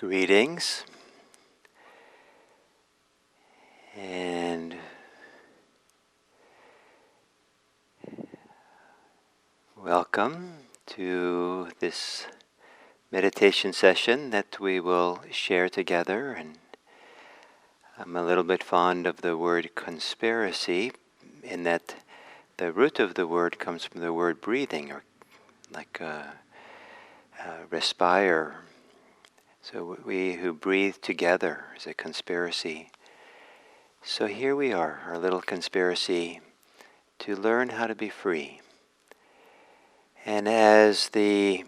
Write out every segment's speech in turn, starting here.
Greetings and welcome to this meditation session that we will share together. And I'm a little bit fond of the word conspiracy in that the root of the word comes from the word breathing, or like respire. So we who breathe together is a conspiracy. So here we are, our little conspiracy to learn how to be free. And as a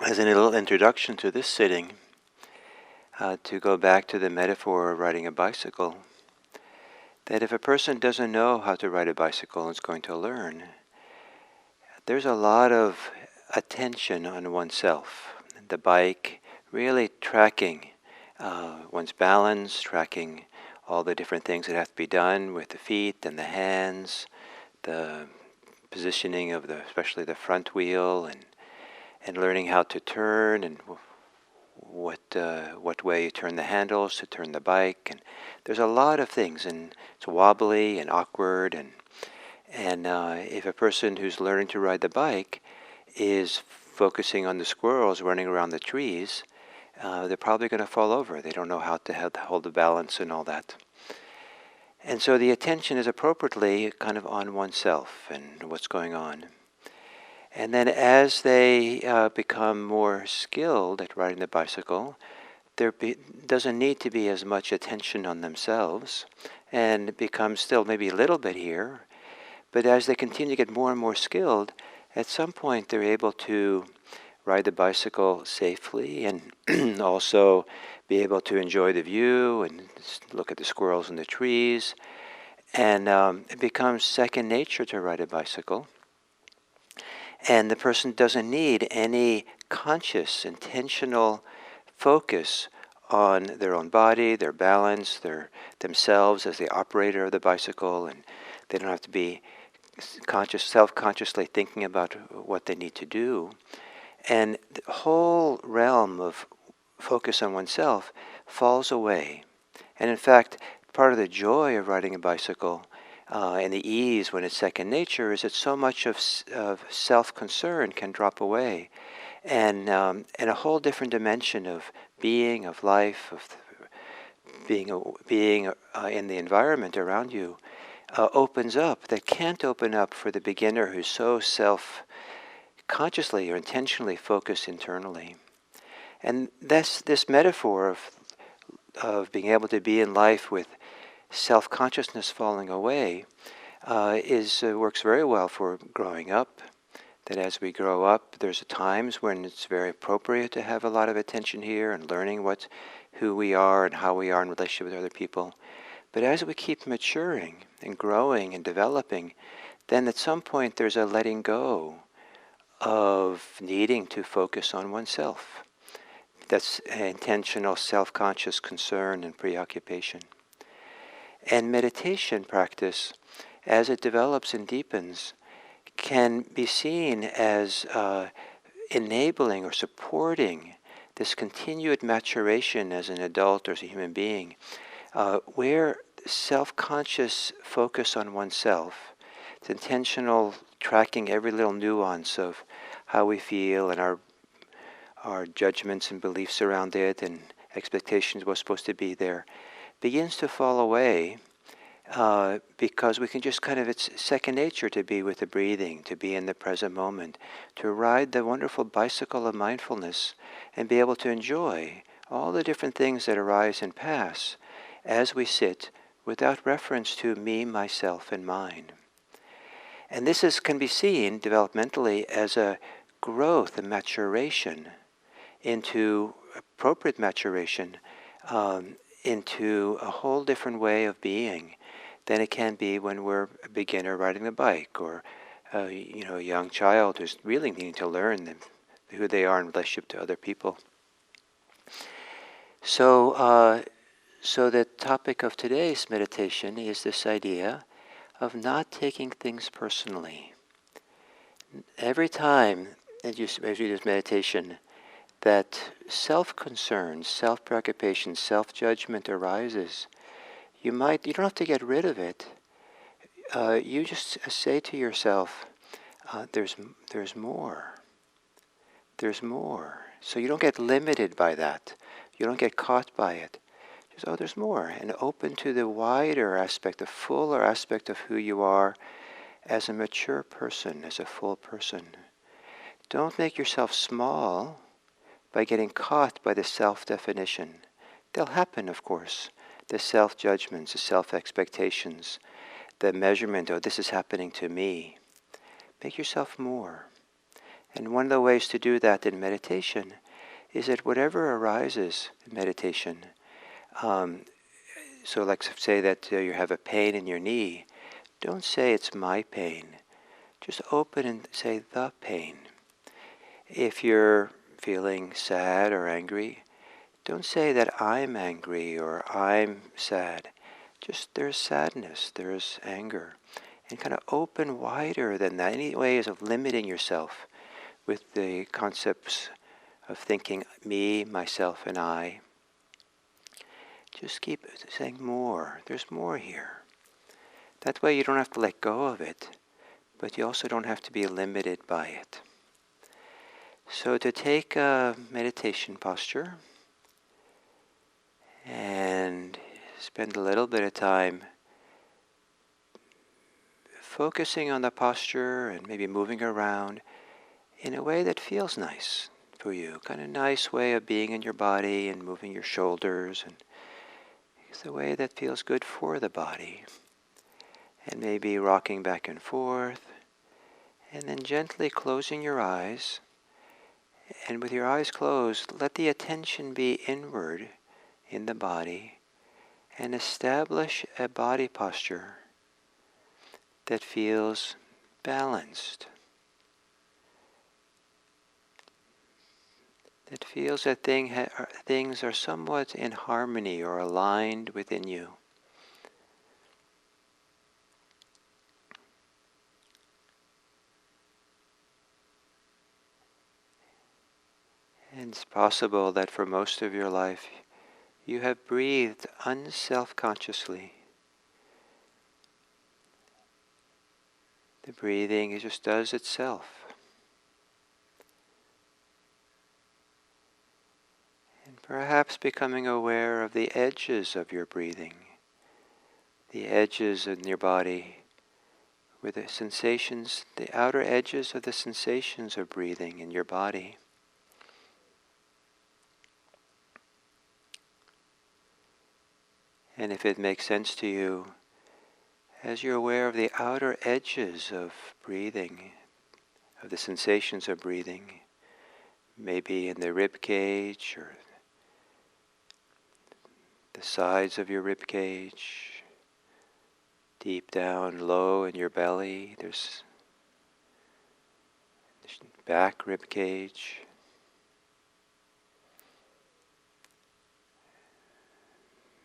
little introduction to this sitting, to go back to the metaphor of riding a bicycle, that if a person doesn't know how to ride a bicycle and is going to learn, there's a lot of attention on oneself. The bike really tracking one's balance, tracking all the different things that have to be done with the feet and the hands, the positioning of especially the front wheel, and learning how to turn and what way you turn the handles to turn the bike. And there's a lot of things, and it's wobbly and awkward. And if a person who's learning to ride the bike is focusing on the squirrels running around the trees, they're probably going to fall over. They don't know how to hold the balance and all that. And so the attention is appropriately kind of on oneself and what's going on. And then as they become more skilled at riding the bicycle, there doesn't need to be as much attention on themselves, and it becomes still maybe a little bit here. But as they continue to get more and more skilled, at some point they're able to ride the bicycle safely and also be able to enjoy the view and look at the squirrels in the trees. And it becomes second nature to ride a bicycle. And the person doesn't need any conscious, intentional focus on their own body, their balance, themselves as the operator of the bicycle, and they don't have to be self-consciously thinking about what they need to do. And the whole realm of focus on oneself falls away. And in fact, part of the joy of riding a bicycle and the ease when it's second nature is that so much of self-concern can drop away. And a whole different dimension of being, of life, of being in the environment around you opens up that can't open up for the beginner who's so self-consciously or intentionally focused internally. And this metaphor of being able to be in life with self-consciousness falling away works very well for growing up. That as we grow up, there's times when it's very appropriate to have a lot of attention here and learning who we are and how we are in relationship with other people. But as we keep maturing and growing and developing, then at some point there's a letting go of needing to focus on oneself. That's intentional self-conscious concern and preoccupation. And meditation practice, as it develops and deepens, can be seen as enabling or supporting this continued maturation as an adult or as a human being, where self-conscious focus on oneself, it's intentional tracking every little nuance of how we feel and our judgments and beliefs around it and expectations what's supposed to be there, begins to fall away because we can just it's second nature to be with the breathing, to be in the present moment, to ride the wonderful bicycle of mindfulness and be able to enjoy all the different things that arise and pass as we sit without reference to me, myself, and mine. And this can be seen developmentally as a growth, a maturation into appropriate maturation, into a whole different way of being than it can be when we're a beginner riding the bike, or a young child who's really needing to learn who they are in relationship to other people. So the topic of today's meditation is this idea of not taking things personally. Every time as you do this meditation, that self-concern, self-preoccupation, self-judgment arises, you don't have to get rid of it. You just say to yourself, there's more. There's more. So you don't get limited by that. You don't get caught by it. Just, there's more. And open to the wider aspect, the fuller aspect of who you are as a mature person, as a full person. Don't make yourself small by getting caught by the self-definition. They'll happen, of course. The self-judgments, the self-expectations, the measurement, this is happening to me. Make yourself more. And one of the ways to do that in meditation is that whatever arises in meditation, so like say that you have a pain in your knee, don't say it's my pain. Just open and say the pain. If you're feeling sad or angry, don't say that I'm angry or I'm sad. Just there's sadness, there's anger. And kind of open wider than that. Any ways of limiting yourself with the concepts of thinking me, myself, and I. Just keep saying more. There's more here. That way you don't have to let go of it, but you also don't have to be limited by it. So to take a meditation posture and spend a little bit of time focusing on the posture and maybe moving around in a way that feels nice for you. Kind of nice way of being in your body and moving your shoulders. And it's a way that feels good for the body. And maybe rocking back and forth. And then gently closing your eyes. And with your eyes closed, let the attention be inward in the body. And establish a body posture that feels balanced. That feels that things are somewhat in harmony or aligned within you. And it's possible that for most of your life you have breathed unself-consciously. The breathing just does itself. Perhaps becoming aware of the edges of your breathing, the edges in your body, where the sensations, the outer edges of the sensations of breathing in your body. And if it makes sense to you, as you're aware of the outer edges of breathing, of the sensations of breathing, maybe in the rib cage or the sides of your rib cage, deep down low in your belly, there's back rib cage.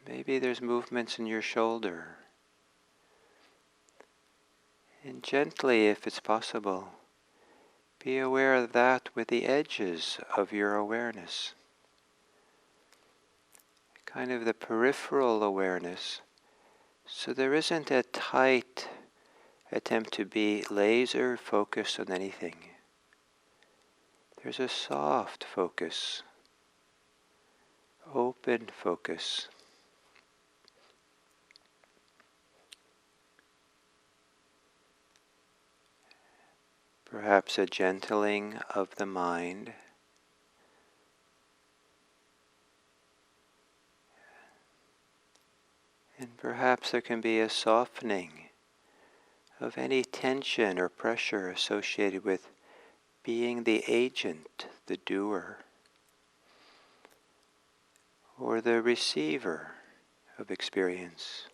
Maybe there's movements in your shoulder. And gently, if it's possible, be aware of that with the edges of your awareness. Kind of the peripheral awareness. So there isn't a tight attempt to be laser focused on anything. There's a soft focus, open focus. Perhaps a gentling of the mind. And perhaps there can be a softening of any tension or pressure associated with being the agent, the doer, or the receiver of experience,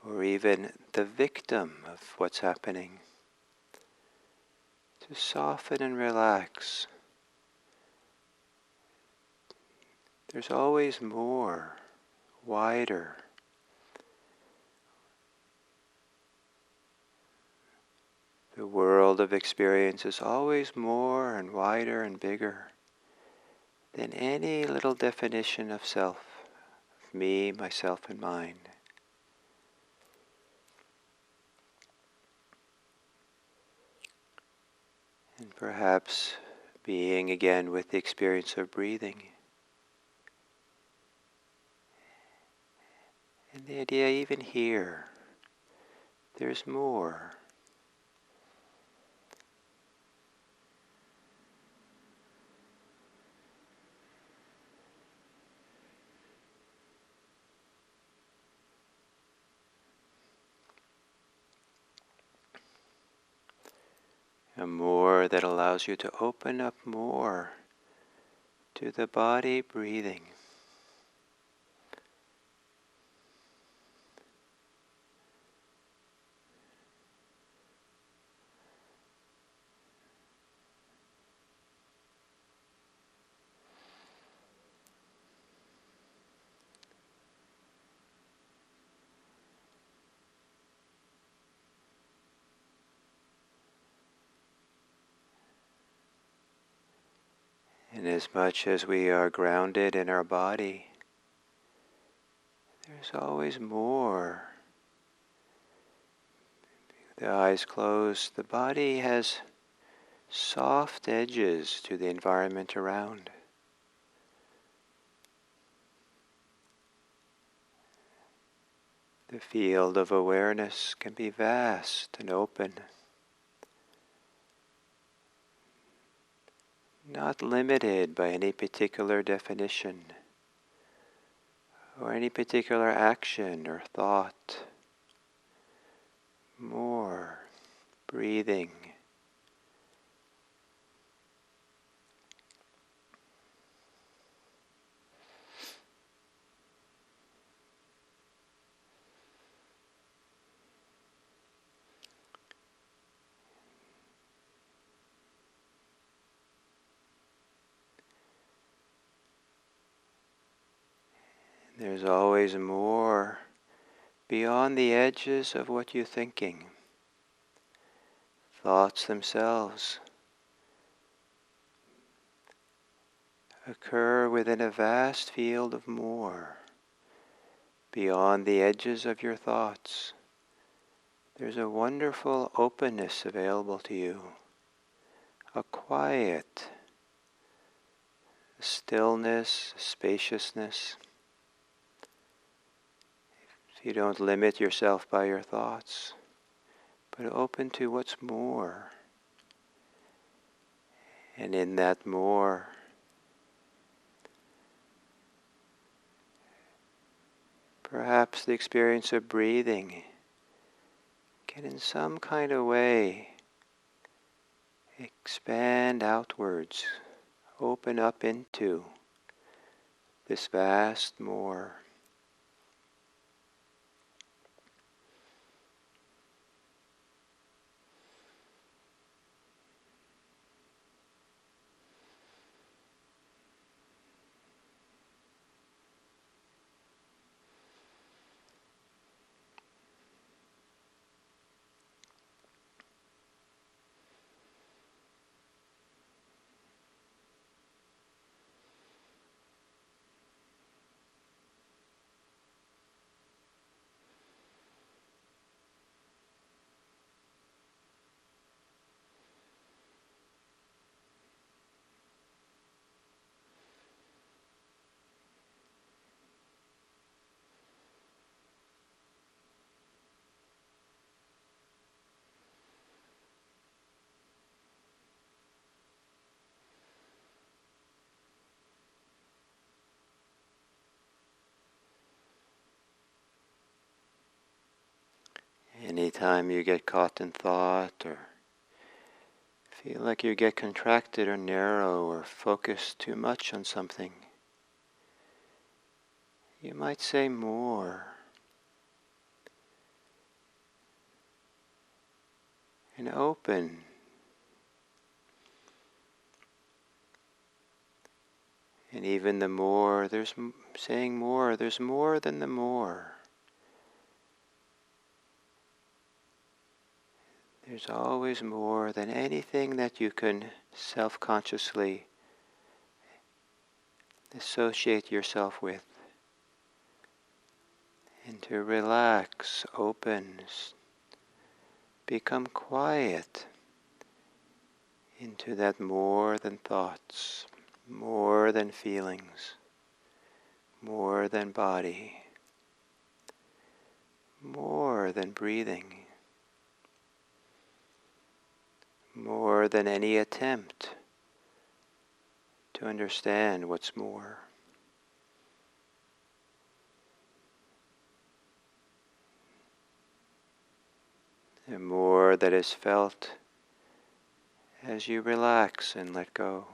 or even the victim of what's happening. To soften and relax. There's always more, wider. The world of experience is always more and wider and bigger. than any little definition of self, me, myself, and mine. And perhaps being again with the experience of breathing. And the idea, even here, there's more. A more that allows you to open up more to the body breathing. And as much as we are grounded in our body, there's always more. The eyes closed, the body has soft edges to the environment around. The field of awareness can be vast and open, not limited by any particular definition or any particular action or thought. More breathing. There's always more beyond the edges of what you're thinking. Thoughts themselves occur within a vast field of more. Beyond the edges of your thoughts, there's a wonderful openness available to you, a quiet, stillness, spaciousness. If you don't limit yourself by your thoughts, but open to what's more. And in that more, perhaps the experience of breathing can in some kind of way expand outwards, open up into this vast more. Anytime you get caught in thought or feel like you get contracted or narrow or focused too much on something, you might say more. And open. And even the more, saying more, there's more than the more. There's always more than anything that you can self-consciously associate yourself with, and to relax, open, become quiet into that more than thoughts, more than feelings, more than body, more than breathing, more than any attempt to understand what's more. The more that is felt as you relax and let go.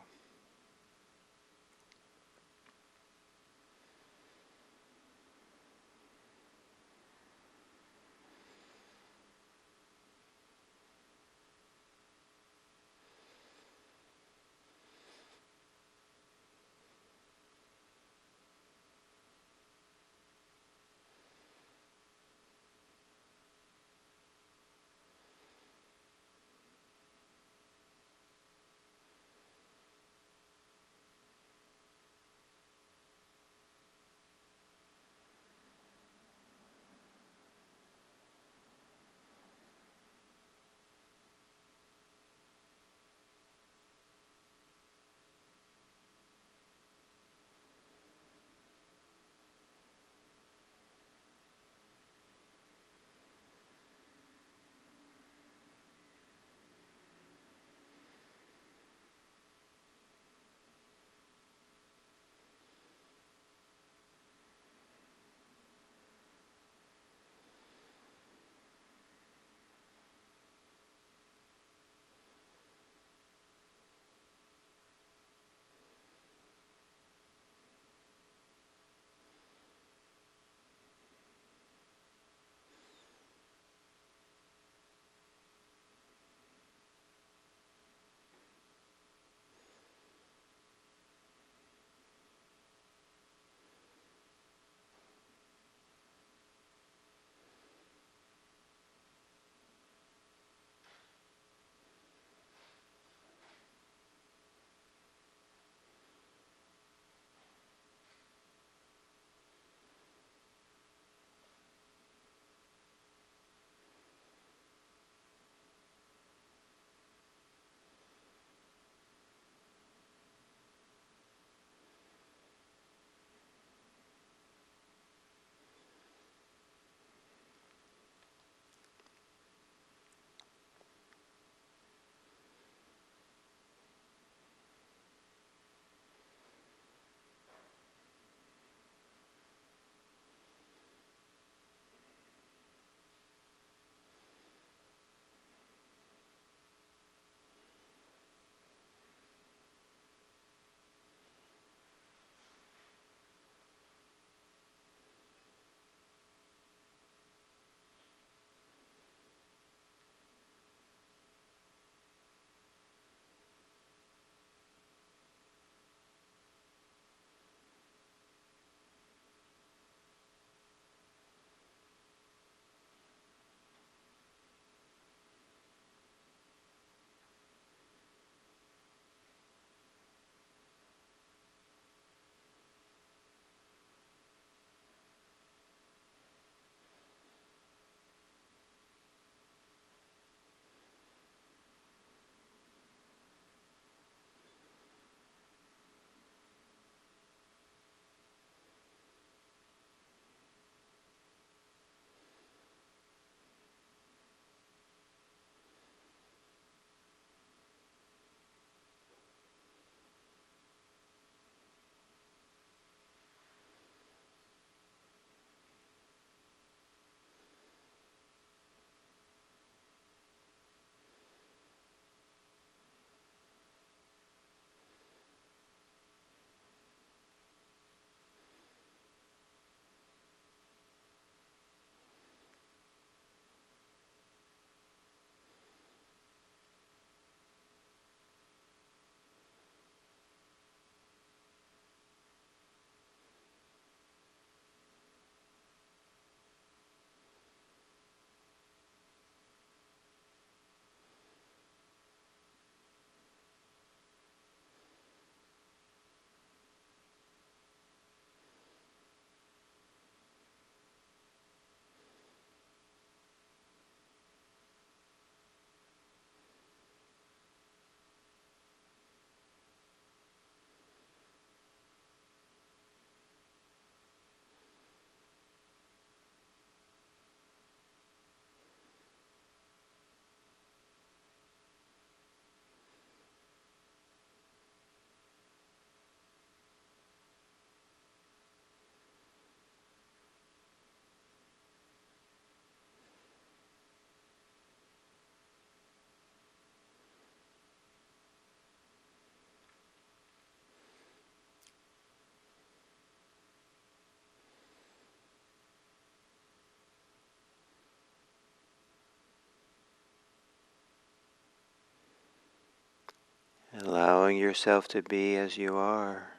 allowing yourself to be as you are.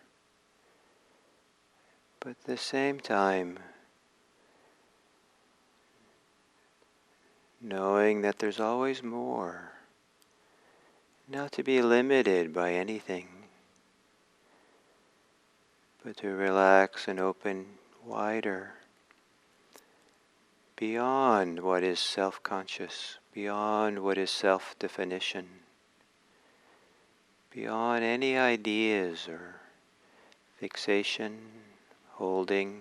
But at the same time, knowing that there's always more, not to be limited by anything, but to relax and open wider, beyond what is self-conscious, beyond what is self-definition, beyond any ideas or fixation, holding.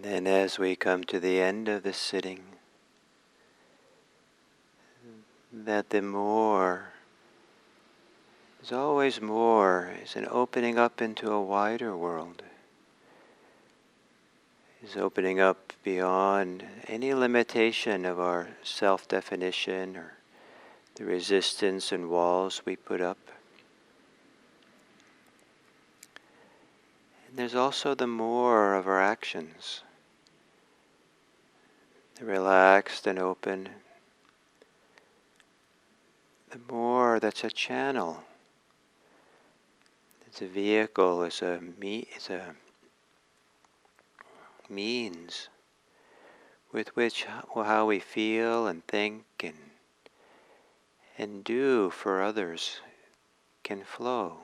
then as we come to the end of the sitting, that the more, there's always more, is an opening up into a wider world, is opening up beyond any limitation of our self-definition or the resistance and walls we put up. And there's also the more of our actions, the relaxed and open, the more that's a channel, it's a vehicle, it's a means with which how we feel and think and do for others can flow.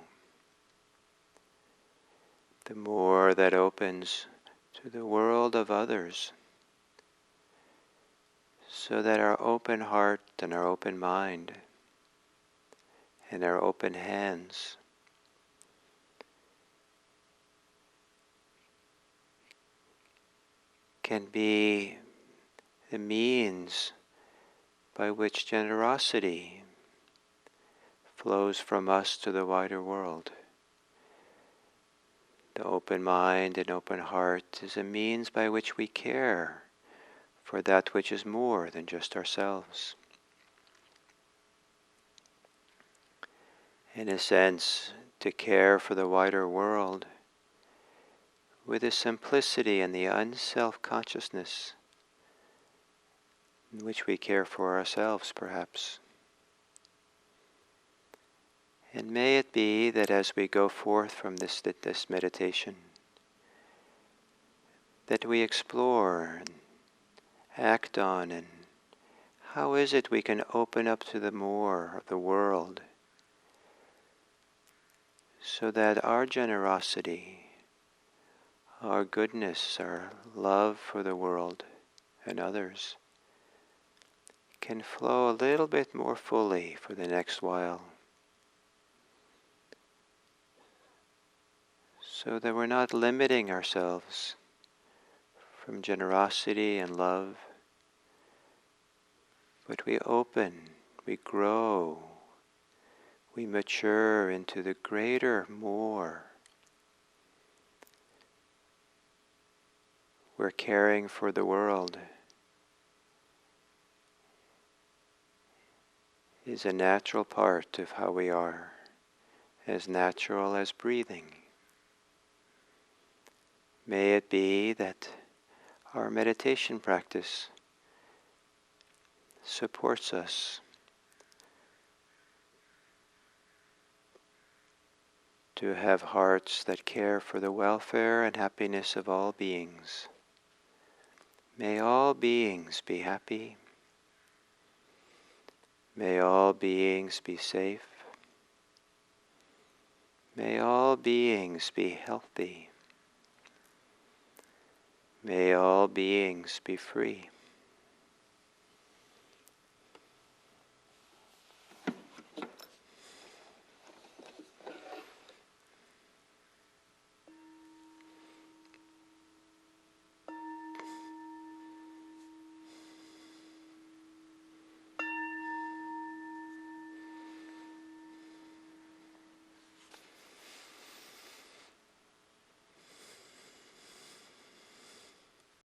The more that opens to the world of others, so that our open heart and our open mind and our open hands can be the means by which generosity flows from us to the wider world. The open mind and open heart is a means by which we care for that which is more than just ourselves. In a sense, to care for the wider world with the simplicity and the unself-consciousness in which we care for ourselves, perhaps. And may it be that as we go forth from this meditation, that we explore and act on, and how is it we can open up to the more of the world, so that our generosity, our goodness, our love for the world and others can flow a little bit more fully for the next while, so that we're not limiting ourselves from generosity and love, but we open, we grow, we mature into the greater more. We're caring for the world is a natural part of how we are, as natural as breathing. May it be that our meditation practice supports us to have hearts that care for the welfare and happiness of all beings. May all beings be happy. May all beings be safe. May all beings be healthy. May all beings be free.